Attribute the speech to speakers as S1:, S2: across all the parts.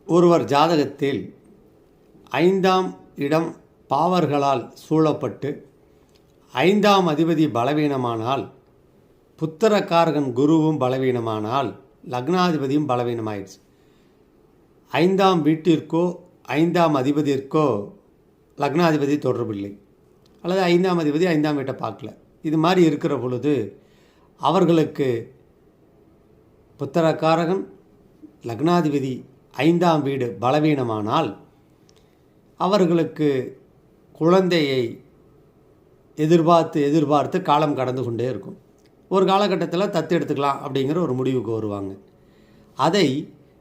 S1: ஒருவர் ஜாதகத்தில் 5ஆம் இடம் பாவர்களால் சூழப்பட்டு 5ஆம் அதிபதி பலவீனமானால், புத்திரக்காரகன் குருவும் பலவீனமானால், லக்னாதிபதியும் பலவீனமாயிடுச்சு. 5ஆம் வீட்டிற்கோ 5ஆம் அதிபதிற்கோ லக்னாதிபதி தொடர்பில்லை, அல்லது 5ஆம் அதிபதி 5ஆம் வீட்டை பார்க்கல. இது மாதிரி இருக்கிற பொழுது அவர்களுக்கு புத்திரக்காரகன் லக்னாதிபதி 5ஆம் வீடு பலவீனமானால் அவர்களுக்கு குழந்தையை எதிர்பார்த்து காலம் கடந்து கொண்டே இருக்கும். ஒரு காலகட்டத்தில் தத்து எடுத்துக்கலாம் அப்படிங்கிற ஒரு முடிவுக்கு வருவாங்க. அதை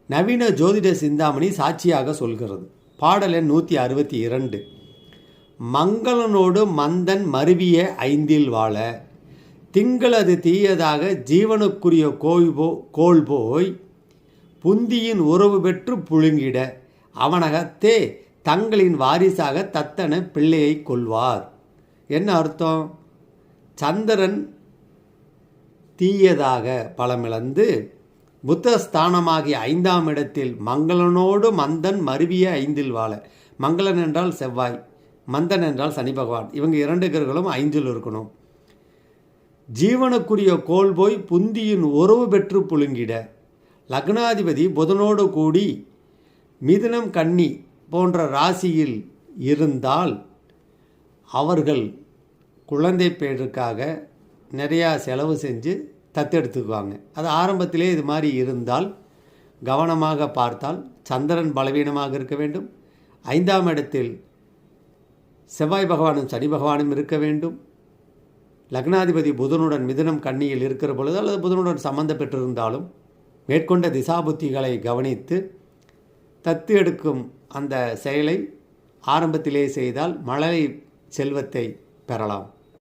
S1: நவீன ஜோதிட சிந்தாமணி சாட்சியாக சொல்கிறது. பாடல் எண் 162. மங்களனோடு மந்தன் மருவிய 5இல் வாழ, திங்களது தீயதாக ஜீவனுக்குரிய கோள் போய், புந்தியின் உறவு பெற்று புழுங்கிட, அவனகத்தே தங்களின் வாரிசாக தத்தன பிள்ளையை கொள்வார். என்ன அர்த்தம்? சந்திரன் தீயதாக பலமிழந்து புத்தஸ்தானமாகிய 5ஆம் இடத்தில் மங்களனோடு மந்தன் மருவிய 5இல் வாழ. மங்களன் என்றால் செவ்வாய், மந்தன் என்றால் சனி பகவான். இவங்க 2 கிரகங்களும் 5இல் இருக்கணும். ஜீவனுக்குரிய கோள் போய் புந்தியின் உறவு பெற்று புழுங்கிட, லக்னாதிபதி புதனோடு கூடி மிதுனம் கன்னி போன்ற ராசியில் இருந்தால் அவர்கள் குழந்தை பேருக்காக நிறையா செலவு செஞ்சு தத்தெடுத்துக்குவாங்க. அது ஆரம்பத்திலே இது மாதிரி இருந்தால் கவனமாக பார்த்தால் சந்திரன் பலவீனமாக இருக்க வேண்டும், 5ஆம் இடத்தில் செவ்வாய் பகவானும் சனி பகவானும் இருக்க வேண்டும், லக்னாதிபதி புதனுடன் மிதுனம் கன்னியில் இருக்கிற பொழுது அல்லது புதனுடன் சம்பந்த பெற்றிருந்தாலும் மேற்கொண்ட திசாபுத்திகளை கவனித்து தத்து எடுக்கும் அந்த செயலை ஆரம்பத்திலே செய்தால் மழலை செல்வத்தை பெறலாம்.